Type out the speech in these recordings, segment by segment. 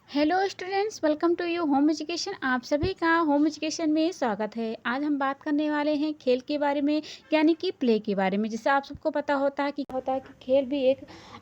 Hello students, welcome to you home education. आप सभी का होम एजुकेशन में स्वागत है। आज हम बात करने वाले हैं खेल के बारे में, यानी कि प्ले के बारे में। जैसे आप सबको पता होता है कि खेल भी एक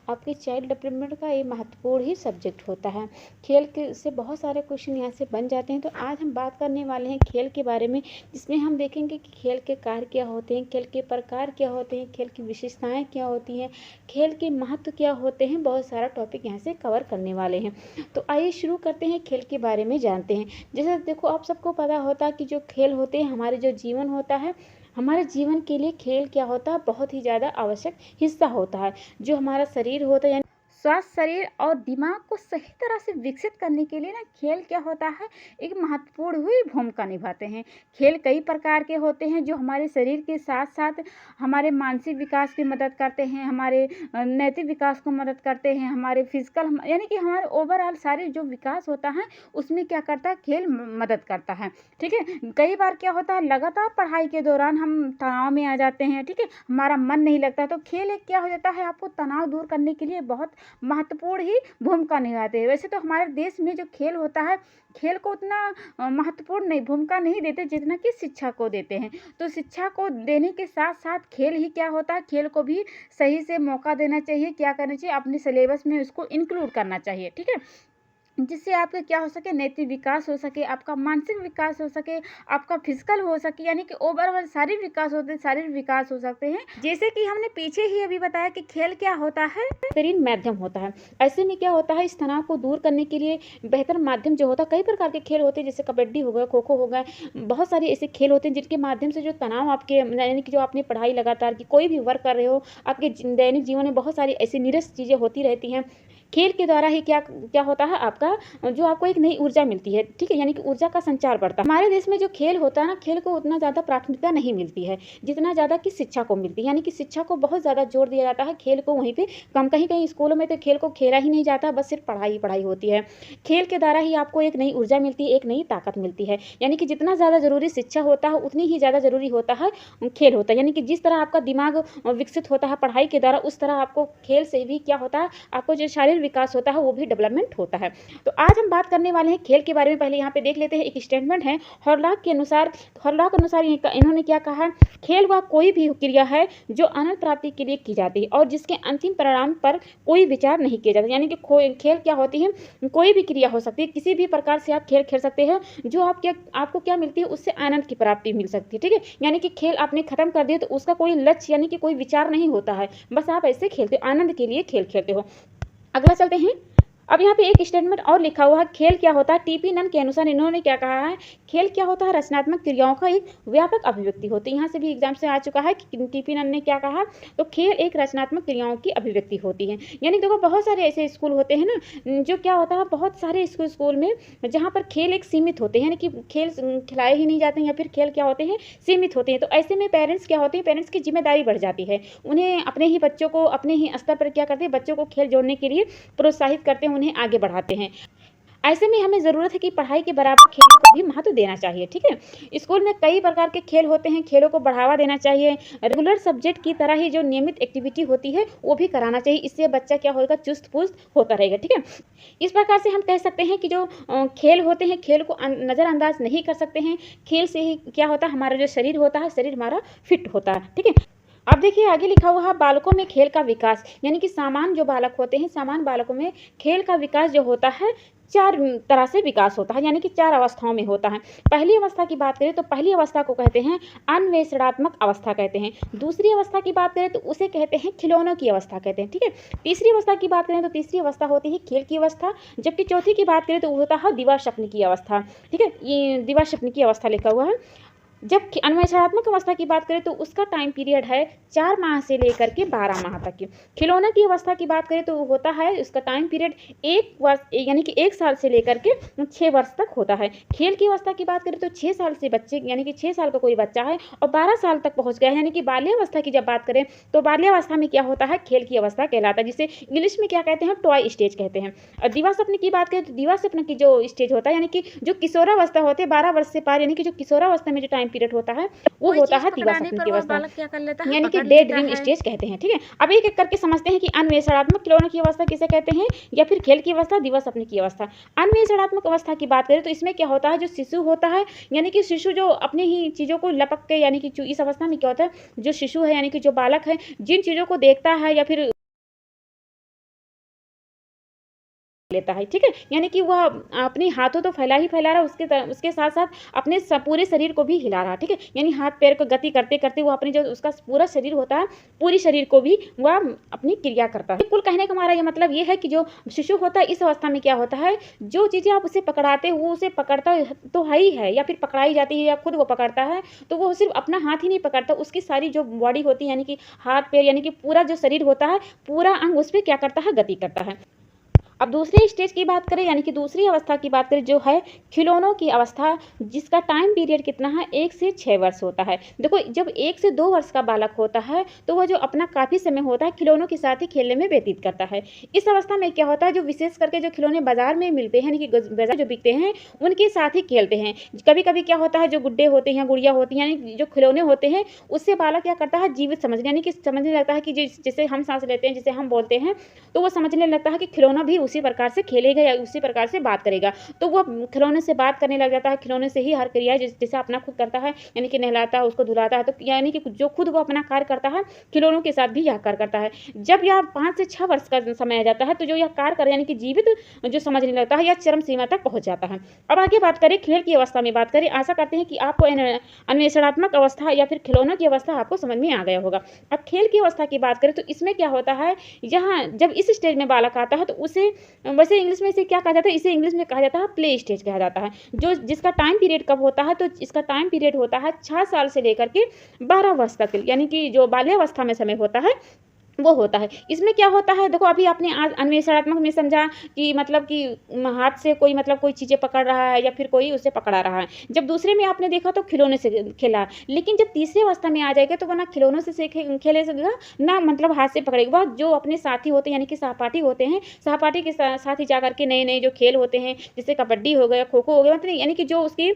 आपके चाइल्ड डेवलपमेंट का एक महत्वपूर्ण ही सब्जेक्ट होता है। खेल के से बहुत सारे क्वेश्चन यहाँ से बन जाते हैं। तो आज हम बात करने वाले हैं खेल के बारे में, जिसमें हम देखेंगे कि खेल के कार्य क्या होते हैं, खेल के प्रकार क्या होते हैं, खेल की विशेषताएँ क्या होती हैं, खेल के महत्व क्या होते हैं। बहुत सारा टॉपिक यहाँ से कवर करने वाले हैं। तो आइए शुरू करते हैं, खेल के बारे में जानते हैं। जैसे देखो, आप सबको पता होता है कि जो खेल होते हैं हमारे जो जीवन होता है, हमारे जीवन के लिए खेल क्या होता है, बहुत ही ज़्यादा आवश्यक हिस्सा होता है। जो हमारा शरीर होता है, यानी स्वास्थ्य शरीर और दिमाग को सही तरह से विकसित करने के लिए ना खेल क्या होता है, एक महत्वपूर्ण हुई भूमिका निभाते हैं। खेल कई प्रकार के होते हैं जो हमारे शरीर के साथ साथ हमारे मानसिक विकास की मदद करते हैं, हमारे नैतिक विकास को मदद करते हैं, हमारे फिजिकल यानी कि हमारे ओवरऑल सारे जो विकास होता है उसमें क्या करता है, खेल मदद करता है। ठीक है, कई बार क्या होता है, लगातार पढ़ाई के दौरान हम तनाव में आ जाते हैं। ठीक है, हमारा मन नहीं लगता, तो खेल एक क्या हो जाता है, आपको तनाव दूर करने के लिए बहुत महत्वपूर्ण ही भूमिका निभाते हैं। वैसे तो हमारे देश में जो खेल होता है, खेल को उतना महत्वपूर्ण नहीं भूमिका नहीं देते जितना कि शिक्षा को देते हैं। तो शिक्षा को देने के साथ साथ खेल ही क्या होता है, खेल को भी सही से मौका देना चाहिए। क्या करना चाहिए, अपने सिलेबस में उसको इंक्लूड करना चाहिए। ठीक है, जिससे आपका क्या हो सके, नैतिक विकास हो सके, आपका मानसिक विकास हो सके, आपका फिजिकल हो सके, यानी कि ओवरऑल शारीरिक विकास होते हैं, शारीरिक विकास हो सकते हैं। जैसे कि हमने पीछे ही अभी बताया कि खेल क्या होता है, बेहतरीन माध्यम होता है। ऐसे में क्या होता है, इस तनाव को दूर करने के लिए बेहतर माध्यम जो होता है, कई प्रकार के खेल होते हैं, जैसे कबड्डी हो गया, खो खो हो गया, बहुत सारे ऐसे खेल होते हैं जिनके माध्यम से जो तनाव आपके, यानी कि जो आपने पढ़ाई लगातार की, कोई भी वर्क कर रहे हो, आपके दैनिक जीवन में बहुत सारी ऐसी नीरस चीज़ें होती रहती हैं। खेल के द्वारा ही क्या क्या होता है, आपका जो आपको एक नई ऊर्जा मिलती है। ठीक है, यानी कि ऊर्जा का संचार बढ़ता है। हमारे देश में जो खेल होता है ना, खेल को उतना ज़्यादा प्राथमिकता नहीं मिलती है जितना ज़्यादा कि शिक्षा को मिलती है। यानी कि शिक्षा को बहुत ज़्यादा जोर दिया जाता है, खेल को वहीं पे कम। कहीं कहीं स्कूलों में तो खेल को खेला ही नहीं जाता, बस सिर्फ पढ़ाई ही पढ़ाई होती है। खेल के द्वारा ही आपको एक नई ऊर्जा मिलती है, एक नई ताकत मिलती है। यानी कि जितना ज़्यादा ज़रूरी शिक्षा होता है, उतनी ही ज़्यादा ज़रूरी होता है खेल होता है। यानी कि जिस तरह आपका दिमाग विकसित होता है पढ़ाई के द्वारा, उस तरह आपको खेल से भी क्या होता है, आपको जो शारीरिक विकास होता है वो भी डेवलपमेंट होता है। तो आज हम बात करने वाले हैं खेल के बारे में। पहले यहाँ पे देख लेते हैं, एक स्टेटमेंट है हॉरलॉक के अनुसार। हॉरलॉक के अनुसार इन्होंने क्या कहा है, खेल वह कोई भी क्रिया है जो आनंद प्राप्ति के लिए की जाती है और जिसके अंतिम परिणाम पर कोई विचार नहीं किया जाता। यानी कि खेल क्या होती है, कोई भी क्रिया हो सकती है, किसी भी प्रकार से आप खेल खेल सकते हैं, जो आपको क्या मिलती है, उससे आनंद की प्राप्ति मिल सकती है। ठीक है, यानी कि खेल आपने खत्म कर दिया तो उसका कोई लक्ष्य यानी कि कोई विचार नहीं होता है, बस आप ऐसे खेलते हो, आनंद के लिए खेल खेलते हो। अगला चलते हैं। अब यहाँ पे एक स्टेटमेंट और लिखा हुआ है, खेल क्या होता है। टीपी नन के अनुसार इन्होंने क्या कहा है, खेल क्या होता है, रचनात्मक क्रियाओं का एक व्यापक अभिव्यक्ति होती है। यहाँ से भी एग्जाम से आ चुका है कि टीपी नन ने क्या कहा, तो खेल एक रचनात्मक क्रियाओं की अभिव्यक्ति होती है। यानी देखो, बहुत सारे ऐसे स्कूल होते हैं ना, जो क्या होता है, बहुत सारे स्कूल में जहाँ पर खेल एक सीमित होते हैं, यानी कि खेल खिलाए ही नहीं जाते हैं, या फिर खेल क्या होते हैं, सीमित होते हैं। तो ऐसे में पेरेंट्स क्या होते हैं, पेरेंट्स की जिम्मेदारी बढ़ जाती है। उन्हें अपने ही बच्चों को अपने ही स्तर पर क्या करते हैं, बच्चों को खेल जोड़ने के लिए प्रोत्साहित करते हैं, उन्हें आगे बढ़ाते हैं। ऐसे में हमें ज़रूरत है कि पढ़ाई के बराबर खेलों को भी महत्व देना चाहिए। ठीक है, स्कूल में कई प्रकार के खेल होते हैं, खेलों को बढ़ावा देना चाहिए। रेगुलर सब्जेक्ट की तरह ही जो नियमित एक्टिविटी होती है वो भी कराना चाहिए, इससे बच्चा क्या होगा, चुस्त पुस्त होता रहेगा। ठीक है, इस प्रकार से हम कह सकते हैं कि जो खेल होते हैं, खेल को नज़रअंदाज नहीं कर सकते हैं। खेल से ही क्या होता है, हमारा जो शरीर होता है, शरीर हमारा फिट होता है। ठीक है, अब देखिए आगे लिखा हुआ है, बालकों में खेल का विकास। यानी कि सामान्य जो बालक होते हैं, सामान्य बालकों में खेल का विकास जो होता है, 4 तरह से विकास होता है, यानी कि 4 अवस्थाओं में होता है। पहली अवस्था की बात करें तो पहली अवस्था को कहते हैं अन्वेषणात्मक अवस्था कहते हैं। दूसरी अवस्था की बात करें तो उसे कहते हैं खिलौनों की अवस्था कहते हैं। ठीक है, तीसरी अवस्था की बात करें तो तीसरी अवस्था होती है खेल की अवस्था। जबकि चौथी की बात करें तो वो होता है दिवा स्वप्न की अवस्था। ठीक है, ये दिवा स्वप्न की अवस्था लिखा हुआ है। जब अन्वेषणात्मक अवस्था की बात करें तो उसका टाइम पीरियड है 4 माह से लेकर के 12 माह तक की। खिलौना की अवस्था की बात करें तो होता है उसका टाइम पीरियड 1 वर्ष यानी कि 1 साल से लेकर के 6 वर्ष तक होता है। खेल की अवस्था की बात करें तो 6 साल से बच्चे यानी कि 6 साल का कोई बच्चा है और 12 साल तक पहुंच गया है, यानी कि बाल्यावस्था की जब बात करें तो बाल्यावस्था में क्या होता है, खेल की अवस्था कहलाता है, जिसे इंग्लिश में क्या कहते हैं, टॉय स्टेज कहते हैं। और दिवा स्वप्न की बात करें तो दिवा स्वप्न की जो स्टेज होता है, यानी कि जो किशोरावस्था होते हैं 12 वर्ष से पार, यानी कि जो किशोरावस्था में जो टाइम टाइम पीरियड होता है वो कोई होता चीज है दिवा पकड़ाने सपने पर की वह अवस्था, बालक क्या कर लेता है, यानी कि पकड़ डे लेता ड्रीम है। स्टेज कहते हैं। ठीक है, अब एक एक करके समझते हैं कि अन्वेषणात्मक खिलौनों की अवस्था किसे कहते हैं, या फिर खेल की अवस्था, दिवा सपने की अवस्था। अन्वेषणात्मक अवस्था की बात करें तो इसमें क्या होता है, जो शिशु होता है, यानी कि शिशु जो अपने ही चीज़ों को लपक के, यानी कि इस अवस्था में क्या होता है, जो शिशु है यानी कि जो बालक है, जिन चीज़ों को देखता है या फिर लेता है। ठीक है, यानी कि वह अपने हाथों तो फैला ही फैला रहा है, उसके साथ साथ अपने पूरे शरीर को भी हिला रहा है। ठीक है, यानी हाथ पैर को गति करते करते वो अपने जो उसका पूरा शरीर होता है, पूरी शरीर को भी वह अपनी क्रिया करता है। कुल कहने का हमारा ये मतलब ये है कि जो शिशु होता है इस अवस्था में क्या होता है, जो चीज़ें आप उसे पकड़ाते हो वो उसे पकड़ता तो है ही है, या फिर पकड़ाई जाती है या खुद वो पकड़ता है, तो वो सिर्फ अपना हाथ ही नहीं पकड़ता, उसकी सारी जो बॉडी होती है, यानी कि हाथ पैर, यानी कि पूरा जो शरीर होता है, पूरा अंग उस पर क्या करता है, गति करता है। अब दूसरी स्टेज की बात करें, यानी कि दूसरी अवस्था की बात करें जो है खिलौनों की अवस्था, जिसका टाइम पीरियड कितना है, 1 से 6 वर्ष होता है। देखो जब 1 से 2 वर्ष का बालक होता है तो वह जो अपना काफ़ी समय होता है खिलौनों के साथ ही खेलने में व्यतीत करता है। इस अवस्था में क्या होता है, जो विशेष करके जो खिलौने बाजार में मिलते हैं, यानी कि बाजार जो बिकते हैं उनके साथ ही खेलते हैं। कभी कभी क्या होता है, जो गुड्डे होते हैं, गुड़िया होती हैं, यानी जो खिलौने होते हैं उससे बालक क्या करता है, जीवित समझने, यानी कि समझने लगता है कि जैसे हम सांस लेते हैं, जिसे हम बोलते हैं, तो वो समझने लगता है कि खिलौना भी उसी प्रकार से खेलेगा या उसी प्रकार से बात करेगा। तो वो खिलौने से बात करने लग जाता है, खिलौने से ही हर क्रिया जैसे अपना खुद करता है, यानी कि नहलाता है, उसको धुलाता है, तो यानी कि जो खुद वो अपना कार्य करता है खिलौनों के साथ भी यह कार्य करता है। जब यह 5 से 6 वर्ष का समय आ जाता है तो जो यह कार्य कर, यानी कि जीवित जो समझने लगता है, यह चरम सीमा तक पहुंच जाता है। अब आगे बात करें खेल की अवस्था में बात करें, आशा करते हैं कि आपको अन्वेषणात्मक अवस्था या फिर खिलौनों की अवस्था आपको समझ में आ गया होगा। अब खेल की अवस्था की बात करें तो इसमें क्या होता है, यहाँ जब इस स्टेज में बालक आता है तो उसे, वैसे इंग्लिश में इसे क्या कहा जाता है, इसे इंग्लिश में कहा जाता है प्ले स्टेज कहा जाता है, जो जिसका टाइम पीरियड कब होता है, तो इसका टाइम पीरियड होता है 6 साल से लेकर के 12 वर्ष तक, यानी कि जो बाल्यावस्था में समय होता है वो होता है। इसमें क्या होता है, देखो अभी आपने आज अन्वेषणात्मक में समझा कि मतलब कि हाथ से कोई मतलब कोई चीज़ें पकड़ रहा है या फिर कोई उसे पकड़ा रहा है। जब दूसरे में आपने देखा तो खिलौने से खेला, लेकिन जब तीसरी अवस्था में आ जाएगा तो वो ना खिलौनों से खेलेगा, ना मतलब हाथ से पकड़ेगा। वह जो अपने साथी होते हैं, यानी कि सहपाठी होते हैं, सहपाठी के साथ ही जाकर के नए-नए जो खेल होते हैं, जैसे कबड्डी हो गया, खो-खो हो गया, मतलब यानी कि जो उसकी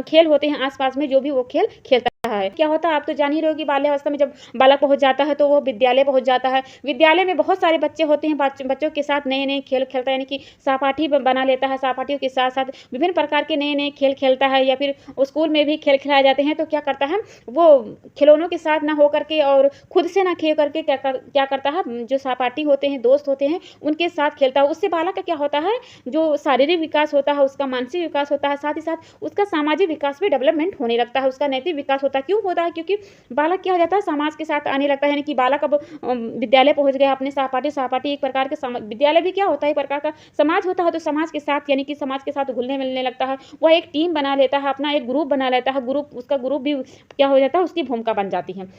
खेल होते हैं आस-पास में, जो भी वो खेल खेलता है। क्या होता है आप तो जान ही रहे हो कि बाल्यावस्था में जब बालक पहुँच जाता है तो वो विद्यालय पहुँच जाता है। विद्यालय में बहुत सारे बच्चे होते हैं, बच्चों के साथ नए-नए खेल खेलता है, यानी कि सहपाठी बना लेता है, सहपाठियों के साथ-साथ विभिन्न प्रकार के नए-नए खेल खेलता है, या फिर स्कूल में भी खेल खिलाए जाते हैं, तो क्या करता है, वो खिलौनों के साथ ना होकर के और खुद से ना खेल करके क्या करता है, जो सहपाठी होते हैं, दोस्त होते हैं, उनके साथ खेलता है। उससे बालक का क्या होता है, जो शारीरिक विकास होता है, उसका मानसिक विकास होता है, साथ ही साथ उसका सामाजिक विकास भी डेवलपमेंट होने लगता है, उसका नैतिक विकास होता है। क्यों होता है, क्योंकि बालक क्या हो जाता है, समाज के साथ आने लगता है, यानी कि बालक अब विद्यालय पहुंच गया, अपने सहपाठी एक प्रकार के विद्यालय भी क्या होता है, एक प्रकार का समाज होता है, तो समाज के साथ, यानी कि समाज के साथ घुलने मिलने लगता है। वह एक टीम बना लेता है, अपना एक ग्रुप बना लेता है, उसका ग्रुप भी क्या हो जाता है, उसकी भूमिका बन जाती है।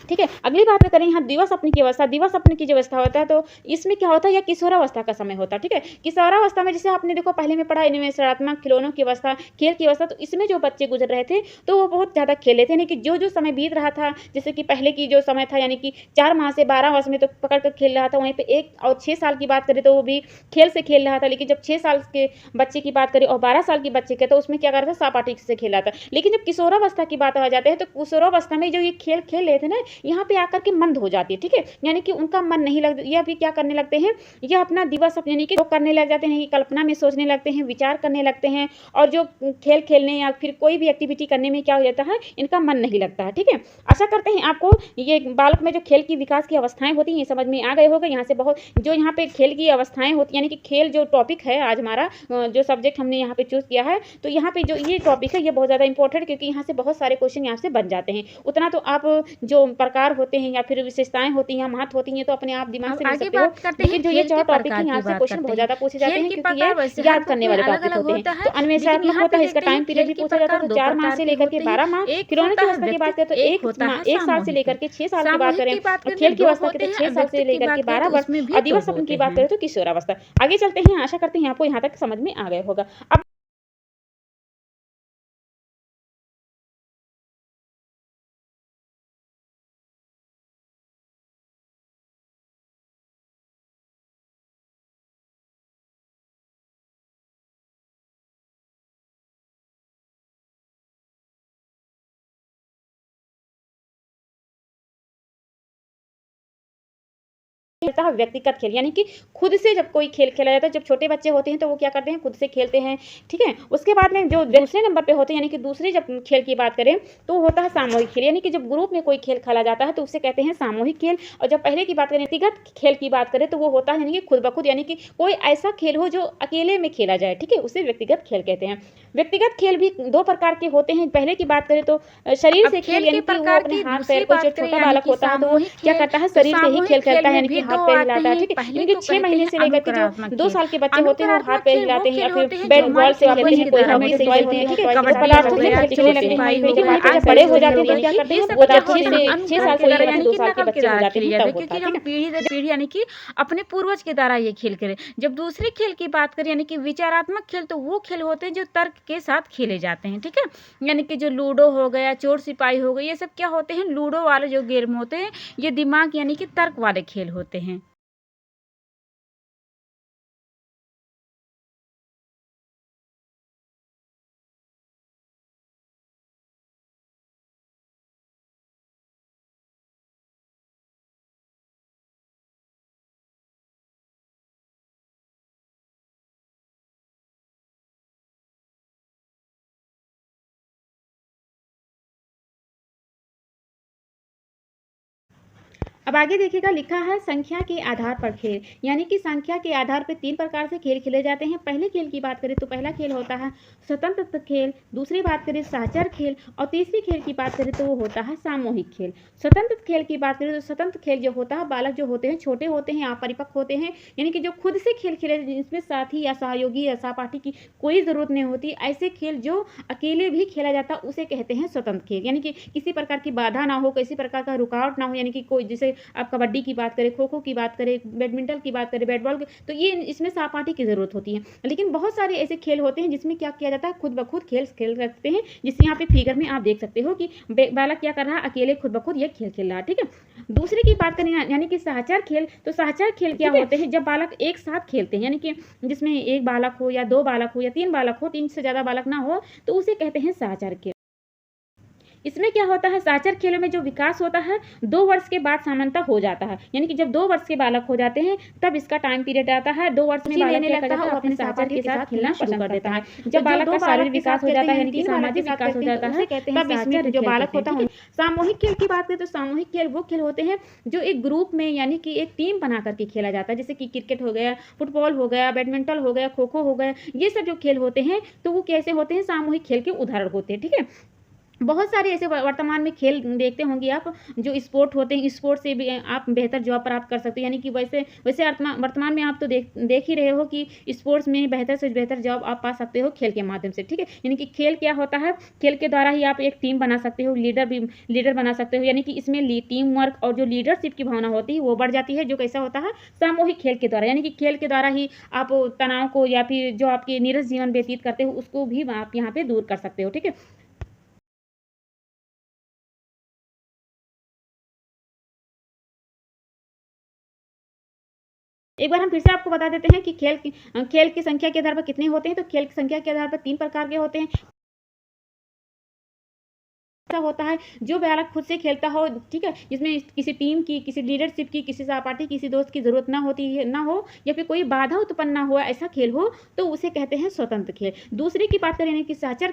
ठीक है, अगली बात में करें यहाँ दिवस अपने की अवस्था। दिवस अपने की जो अवस्था होता है तो इसमें क्या होता है, यह किशोरावस्था का समय होता है। ठीक है, किशोरावस्था में जैसे आपने देखो पहले में पढ़ा निवेशनात्मक खिलौनों की अवस्था, खेल की अवस्था, तो इसमें जो बच्चे गुजर रहे थे तो वो बहुत ज़्यादा खेले थे, यानी कि जो जो समय बीत रहा था, जैसे कि पहले की जो समय था, यानी कि 4 माह से 12 वर्ष में तो पकड़ कर खेल रहा था, वहीं पे 1 और 6 साल की बात करें तो वो भी खेल से खेल रहा था, लेकिन जब 6 साल के बच्चे की बात करें और 12 साल के बच्चे के, तो उसमें क्या कर रहा था, सहपाठी से खेला था। लेकिन जब किशोरावस्था की बात आ जाते हैं तो किशोरावस्था में जो ये खेल खेल रहे थे ना, यहाँ पे आकर के मंद हो जाती है। ठीक है, यानी कि उनका मन नहीं लग, यह भी क्या करने लगते हैं, यह अपना दिवस यानी कि करने लग जाते हैं, कल्पना में सोचने लगते हैं, विचार करने लगते हैं, और जो खेल खेलने या फिर कोई भी एक्टिविटी करने में क्या हो जाता है, इनका मन नहीं लगता है। ठीक है, आशा करते हैं आपको ये बालक में जो खेल की विकास की अवस्थाएं होती हैं ये समझ में आ गए होगा। यहाँ से बहुत जो यहाँ पे खेल की अवस्थाएं होती, यानी कि खेल जो टॉपिक है आज हमारा जो सब्जेक्ट हमने यहाँ पे चूज किया है, तो यहाँ पे जो ये टॉपिक है ये बहुत ज़्यादा इंपॉर्टेंट, क्योंकि यहाँ से बहुत सारे क्वेश्चन यहाँ से बन जाते हैं। उतना तो आप जो प्रकार होते हैं या फिर विशेषताएं होती हैं, महत्व होती हैं, तो अपने आप दिमाग अब से लिख आगे सकते हो, बात करते हैं लेकिन जो ये खेल 4 के टॉपिक है प्रकार यहाँ की से बात क्वेश्चन करते बहुत हैं। ज़्यादा पूछे जाते खेल हैं, के क्योंकि ये प्रकार वैसे हर याद बुक करने में वाले अलग टॉपिक अलग होते हैं। होता तो है, लेकिन अन्वेषणात्मक यहाँ होता पे है, इसका देखते हैं टाइम पीरियड खेल भी के पूछा जाता है, प्रकार तो दो 4 माह प्रकार से के लेकर के होते हैं। 12 माह। एक खिलौने होता की है अवस्था की बात व्यक्तिक, करें तो एक होता है 1 साल से सामूहिक। लेकर के 6 साल की बात सामूहिक करें, की बात और करेंगे खेल की दो अवस्था होते कहते हैं हैं, 6 साल से व्यक्तिक की लेकर के बात करें 12 तो वर्ष, उसमें भी और दो दिवस सपन होते की बात हैं। करें तो किशोरावस्था। आगे चलते हैं, आशा करते हैं आपको यहाँ तक समझ में आ गया होगा। अब खेलता है व्यक्तिगत खेल, यानी कि खुद से जब कोई खेल खेला जाता है, जब छोटे बच्चे होते हैं तो वो क्या करते हैं, खुद से खेलते हैं, ठीक है। उसके बाद में जो दूसरे नंबर पे होते हैं, यानी कि दूसरे जब खेल की बात करें तो होता है सामूहिक खेल, यानी कि जब ग्रुप में कोई खेल खेला जाता है तो उसे कहते हैं सामूहिक खेल। और जब पहले की बात करें व्यक्तिगत खेल की बात करें तो वो होता है यानी कि खुद ब खुद, यानी कि कोई ऐसा खेल हो जो अकेले में खेला जाए, ठीक है, उसे व्यक्तिगत खेल कहते हैं। व्यक्तिगत खेल भी दो प्रकार के होते हैं। पहले की बात करें तो शरीर से खेल, यानी कि वो अपने हाथ पैर को, जो छोटा बालक होता है तो वो क्या करता है, शरीर से ही खेल खेलता है, यानी कि हाथ पैर हिलाता है, ठीक है। यानी कि 6 महीने से लेकर के जो 2 साल के बच्चे होते हैं वो हाथ पैर हिलाते हैं या फिर बैट बॉल से खेलते हैं, कोई हॉकी से खेलते हैं, ठीक है, पदार्थों से खेलने लगते हैं। लेकिन जब बड़े हो जाते हैं तो क्या करते हैं, वो 6 साल से लेकर 2 साल के बच्चे हो जाते हैं तब होता है, ठीक है। पीढ़ी दर पीढ़ी यानी कि अपने पूर्वज के द्वारा ये खेल खेले। जब दूसरे खेल की बात करें यानी कि विचारात्मक खेल, तो वो खेल होते हैं जो तर्क के साथ खेले जाते हैं, ठीक है। यानी कि जो लूडो हो गया, चोर सिपाही हो गई, ये सब क्या होते हैं, लूडो वाले जो गेम होते हैं ये दिमाग यानी कि तर्क वाले खेल होते हैं। अब आगे देखिएगा, लिखा है संख्या के आधार पर खेल, यानी कि संख्या के आधार पर 3 प्रकार से खेल खेले जाते हैं। पहले खेल की बात करें तो पहला खेल होता है स्वतंत्र खेल, दूसरी बात करें सहचर खेल, और तीसरी खेल की बात करें तो वो होता है सामूहिक खेल। स्वतंत्र खेल की बात करें तो स्वतंत्र खेल जो होता है, बालक जो होते हैं छोटे होते हैं, अपरिपक्व होते हैं, यानी कि जो खुद से खेल खेले, जिसमें साथी या सहयोगी या सहपाठी की कोई ज़रूरत नहीं होती, ऐसे खेल जो अकेले भी खेला जाता उसे कहते हैं स्वतंत्र खेल। यानी कि किसी प्रकार की बाधा ना हो, किसी प्रकार का रुकावट ना हो, यानी कि कोई, जैसे आप कबड्डी की बात करें, खो खो की बात करें, बैडमिंटन की बात करें, बैट बॉल की, तो ये इसमें सहपाठी की ज़रूरत होती है। लेकिन बहुत सारे ऐसे खेल होते हैं जिसमें क्या किया जाता है, खुद ब खुद खेल खेल सकते हैं, जिससे यहाँ पे फिगर में आप देख सकते हो कि बालक क्या कर रहा है, अकेले खुद ब खुद ये खेल खेल रहा है, ठीक है। दूसरे की बात करें यानी कि सहचर खेल, तो सहचर खेल क्या होते हैं, जब बालक एक साथ खेलते हैं, यानी कि जिसमें एक बालक हो या 2 बालक हो या 3 बालक हो, 3 से ज़्यादा बालक ना हो, तो उसे कहते हैं सहचर खेल। इसमें क्या होता है, सहचर खेलों में जो विकास होता है 2 वर्ष के बाद सामान्यतः हो जाता है, यानी कि जब 2 वर्ष के बालक हो जाते हैं तब इसका टाइम पीरियड आता है। 2 वर्ष में बालक क्या करता है, वो अपने सहचर के साथ खेलना शुरू कर देता है। जब बालक का शारीरिक विकास हो जाता है, यानी कि सामाजिक विकास हो जाता है, तब इसमें जो बालक होता है। सामूहिक खेल की बात करें तो सामूहिक खेल वो खेल होते हैं जो एक ग्रुप में, यानी कि एक टीम बना करके खेला जाता है, जैसे कि क्रिकेट हो गया, फुटबॉल हो गया, बैडमिंटन हो गया, खो खो हो गया, ये सब जो खेल होते हैं तो वो कैसे होते हैं, सामूहिक खेल के उदाहरण होते हैं, ठीक है। बहुत सारे ऐसे वर्तमान में खेल देखते होंगे आप, जो स्पोर्ट होते हैं, स्पोर्ट से भी आप बेहतर जॉब प्राप्त कर सकते हो, यानी कि वैसे वैसे वर्तमान में आप तो देख ही रहे हो कि स्पोर्ट्स में बेहतर से बेहतर जॉब आप पा सकते हो खेल के माध्यम से, ठीक है। यानी कि खेल क्या होता है, खेल के द्वारा ही आप एक टीम बना सकते हो, लीडर बना सकते हो, यानी कि इसमें टीम वर्क और जो लीडरशिप की भावना होती है वो बढ़ जाती है, जो कैसा होता है, सामूहिक खेल के द्वारा, यानी कि खेल के द्वारा ही आप तनाव को या फिर जो आपके नीरस जीवन व्यतीत करते हो उसको भी आप यहाँ पे दूर कर सकते हो, ठीक है। एक बार हम फिर से आपको बता देते हैं कि खेल की संख्या के आधार पर कितने होते हैं। तो खेल की संख्या के आधार पर 3 प्रकार के होते हैं। ऐसा होता है जो बालक खुद से खेलता हो, ठीक है, जिसमें किसी टीम की, किसी लीडरशिप की, किसी सहपाठी, किसी दोस्त की ज़रूरत ना होती है, ना हो, या फिर कोई बाधा उत्पन्न ना हो, ऐसा खेल हो तो उसे कहते हैं स्वतंत्र खेल। दूसरे की बात करें कि सहचर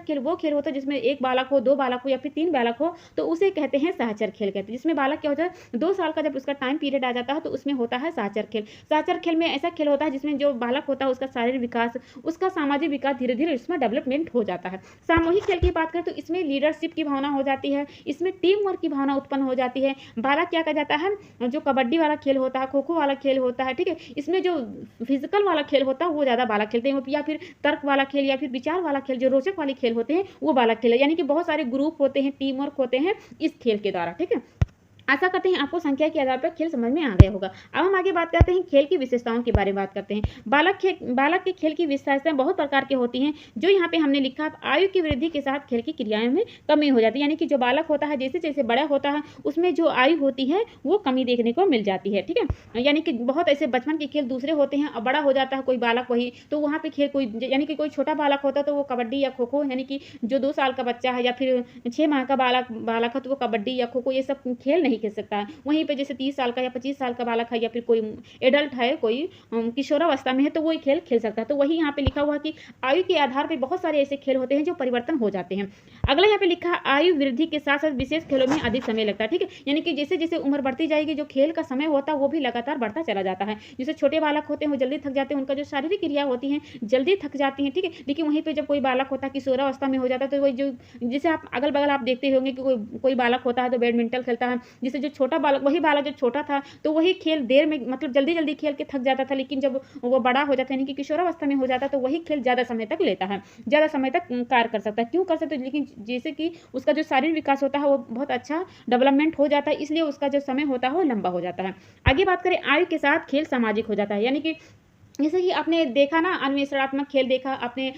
खेल वो खेल होता है जिसमें 1 बालक हो, 2 बालक हो या फिर 3 बालक हो, तो उसे कहते हैं सहचर खेल कहते हैं। जिसमें बालक क्या होता है, 2 साल का जब उसका टाइम पीरियड आ जाता है तो उसमें होता है सहचर खेल। सहचर खेल में ऐसा खेल होता है जिसमें जो बालक होता है उसका शारीरिक विकास, उसका सामाजिक विकास धीरे-धीरे इसमें डेवलपमेंट हो जाता है। सामूहिक खेल की बात करें तो इसमें लीडरशिप की भावना हो जाती है, इसमें टीम वर्क की भावना उत्पन्न हो जाती है। बालक क्या कर जाता है, जो कबड्डी वाला खेल होता है, खो खो वाला खेल होता है, ठीक है, इसमें जो फिजिकल वाला खेल होता है वो ज़्यादा बालक खेलते हैं, या फिर तर्क वाला खेल या फिर विचार वाला खेल, जो रोचक वाले खेल होते हैं वो बालक खेल है। यानी कि बहुत सारे ग्रुप होते हैं, टीम वर्क होते हैं इस खेल के द्वारा, ठीक है। आशा करते हैं आपको संख्या के आधार पर खेल समझ में आ गया होगा। अब हम आगे बात करते हैं खेल की विशेषताओं के बारे में बात करते हैं। बालक के खेल की विशेषताएं बहुत प्रकार की होती हैं, जो यहाँ पे हमने लिखा, आयु की वृद्धि के साथ खेल की क्रियाओं में कमी हो जाती है। यानी कि जो बालक होता है जैसे जैसे बड़ा होता है उसमें जो आयु होती है वो कमी देखने को मिल जाती है, ठीक है। यानी कि बहुत ऐसे बचपन के खेल दूसरे होते हैं, और बड़ा हो जाता है कोई बालक वही, तो वहाँ पे खेल कोई, यानी कि कोई छोटा बालक होता है तो वो कबड्डी या खो खो, यानी कि जो 2 साल का बच्चा है या फिर 6 माह का बालक है तो वो कबड्डी या खो खो ये सब खेल नहीं नहीं खेल सकता है। वहीं पे जैसे 30 साल का या 25 साल का बालक है या फिर कोई एडल्ट है, कोई किशोरावस्था में है, तो वही खेल खेल सकता है। तो वही यहाँ पे लिखा हुआ है कि आयु के आधार पे बहुत सारे ऐसे खेल होते हैं जो परिवर्तन हो जाते हैं। अगला यहाँ पे लिखा है आयु वृद्धि के साथ साथ विशेष खेलों में अधिक समय लगता है, ठीक है। यानी कि जैसे जैसे उम्र बढ़ती जाएगी जो खेल का समय होता है वो भी लगातार बढ़ता चला जाता है। जैसे छोटे बालक होते हैं वो जल्दी थक जाते हैं, उनका जो शारीरिक क्रिया होती है जल्दी थक जाती है, ठीक है। लेकिन वहीं पे जब कोई बालक होता है किशोरावस्था में हो जाता है तो वही जो जैसे आप अगल बगल आप देखते होंगे कि कोई बालक होता है तो बैडमिंटन खेलता है, जिससे जो छोटा बालक वही बालक जो छोटा था तो वही खेल देर में मतलब जल्दी जल्दी खेल के थक जाता था। लेकिन जब वो बड़ा हो जाता है यानी कि किशोरावस्था में हो जाता है तो वही खेल ज़्यादा समय तक लेता है, ज़्यादा समय तक कार्य कर सकता है। क्यों कर सकते हैं? लेकिन जैसे कि उसका जो शारीरिक विकास होता है वो बहुत अच्छा डेवलपमेंट हो जाता है, इसलिए उसका जो समय होता है वो लंबा हो जाता है। आगे बात करें आयु के साथ खेल सामाजिक हो जाता है, यानी कि जैसे कि आपने देखा ना अन्वेषणात्मक खेल देखा आपने,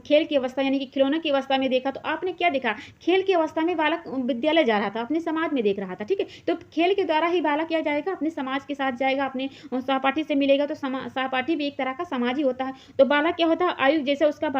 खेल की अवस्था यानी कि खिलौने की अवस्था में देखा तो आपने क्या देखा? खेल की अवस्था में बालक विद्यालय जा रहा था, अपने समाज में देख रहा था, ठीक है। तो खेल के द्वारा ही बालक क्या जाएगा? अपने समाज के साथ जाएगा, अपने सहपाठी से मिलेगा, तो सहपाठी भी एक तरह का समाज ही होता है। तो बालक क्या होता है? आयु जैसे उसका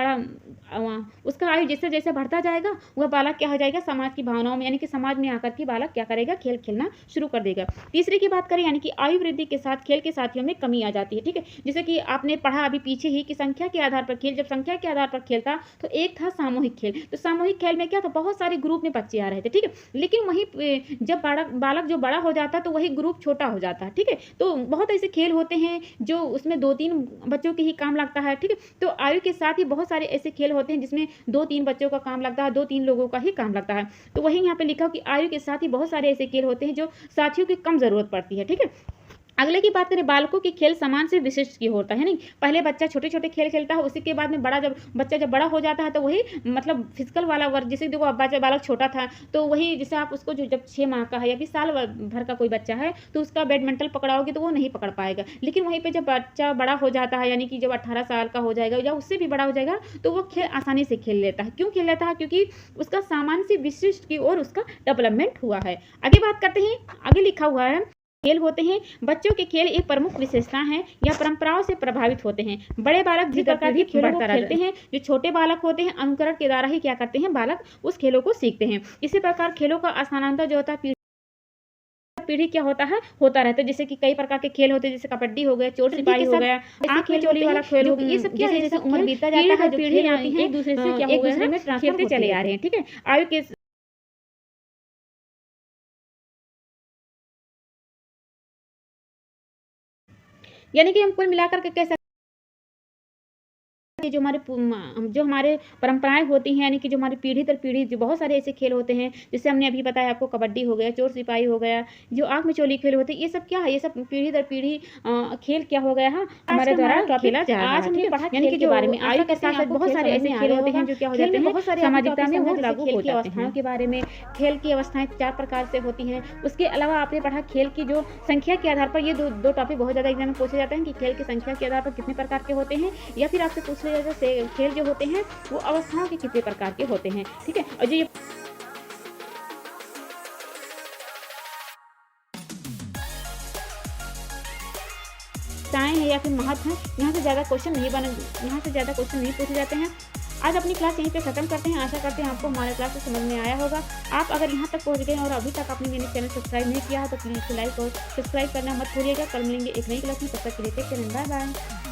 आयु जैसे जैसे बढ़ता जाएगा वह बालक क्या हो जाएगा? समाज की भावनाओं में यानी कि समाज में आकर के बालक क्या करेगा? खेल खेलना शुरू कर देगा। तीसरे की बात करें यानी कि आयु वृद्धि के साथ खेल के साथियों में कमी आ जाती है, ठीक है। जैसे कि आपने पढ़ा अभी पीछे ही कि संख्या के आधार पर खेल, जब संख्या के आधार पर खेल था तो एक था सामूहिक खेल। तो सामूहिक खेल में क्या था? बहुत सारे ग्रुप में बच्चे आ रहे थे, ठीक है। लेकिन वहीं जब बालक जो बड़ा हो जाता तो वही ग्रुप छोटा हो जाता है, ठीक है। तो बहुत ऐसे खेल होते हैं जो उसमें 2-3 बच्चों के ही काम लगता है, ठीक है। तो आयु के साथ ही बहुत सारे ऐसे खेल होते हैं जिसमें 2-3 बच्चों का काम लगता है, 2-3 लोगों का ही काम लगता है। तो वही यहाँ पे लिखा हो कि आयु के साथ ही बहुत सारे ऐसे खेल होते हैं जो साथियों की कम जरूरत पड़ती है, ठीक है। अगले की बात करें बालकों के खेल समान से विशिष्ट की होता है नहीं। पहले बच्चा छोटे छोटे खेल खेलता है, उसी के बाद में बच्चा जब बड़ा हो जाता है तो वही मतलब फिजिकल वाला वर्क, जैसे देखो बालक छोटा था तो वही जैसे आप उसको जो जब 6 माह का है या फिर साल भर का कोई बच्चा है तो उसका बैडमिंटन पकड़ाओगे तो वो नहीं पकड़ पाएगा। लेकिन वहीं पर जब बच्चा बड़ा हो जाता है यानी कि जब 18 साल का हो जाएगा या उससे भी बड़ा हो जाएगा तो वो खेल आसानी से खेल लेता है। क्यों खेल लेता है? क्योंकि उसका सामान्य से विशिष्ट की ओर उसका डेवलपमेंट हुआ है। आगे बात करते हैं, आगे लिखा हुआ है खेल होते हैं बच्चों के खेल एक प्रमुख विशेषता है या परंपराओं से प्रभावित होते हैं। बड़े बालक जिस प्रकार के खेलों को खेलते हैं जो छोटे बालक होते हैं अनुकरण के द्वारा ही क्या करते हैं? बालक उस खेलों को सीखते हैं। इसी प्रकार खेलों का स्थानांतरण जो होता है पीढ़ी क्या होता है होता रहता है। जैसे कि कई प्रकार के खेल होते हैं जैसे कबड्डी हो गया, चोर सिपाही हो गया, आंख में चोली वाला खेल हो गया, ये सब क्या है? जैसे उम्र बीतता जाता है जो पीढ़ी आती है एक दूसरे से क्या हो गया है? खेलते चले आ रहे हैं, ठीक है। आयु के यानी कि हम कुल मिलाकर के कह सकते जो हमारे परंपराएं होती हैं यानी कि जो हमारी पीढ़ी दर पीढ़ी जो बहुत सारे ऐसे खेल होते हैं जैसे हमने अभी बताया आपको कबड्डी हो गया, चोर सिपाही हो गया, जो आंख में चोली खेल होते हैं, ये सब क्या है? ये सब पीढ़ी दर पीढ़ी खेल क्या हो गया है हमारे द्वारा खेला जा रहा है। आज हमने पढ़ा यानी कि जो बारे में आयु के साथ साथ बहुत सारे ऐसे खेल होते हैं जो क्या हो जाते हैं बहुत सारे सामाजिकता में वो लागू हो जाते हैं। के बारे में खेल की अवस्थाएं 4 प्रकार से होती हैं। उसके अलावा आपने पढ़ा खेल की जो संख्या के आधार पर, ये दो टॉपिक बहुत ज्यादा एग्जाम में पूछे जाते हैं कि खेल की संख्या के आधार पर कितने प्रकार के होते हैं, या फिर आपसे पूछ जैसे खेल जो होते हैं वो अवस्थाओं के कितने प्रकार के होते हैं, ठीक है। और जो ये है या फिर महत्व है, यहाँ से ज़्यादा क्वेश्चन नहीं पूछे जाते हैं। आज अपनी क्लास यहीं पे खत्म करते हैं। आशा करते हैं आपको हमारा क्लास समझ में आया होगा। आप अगर यहाँ तक पहुँच गए और अभी तक आपने मेरे चैनल सब्सक्राइब नहीं किया तो प्लीज़ लाइक और सब्सक्राइब करना मत भूलिएगा। कल मिलेंगे एक नई क्लास में, तब तक के लिए टेक केयर, बाय बाय।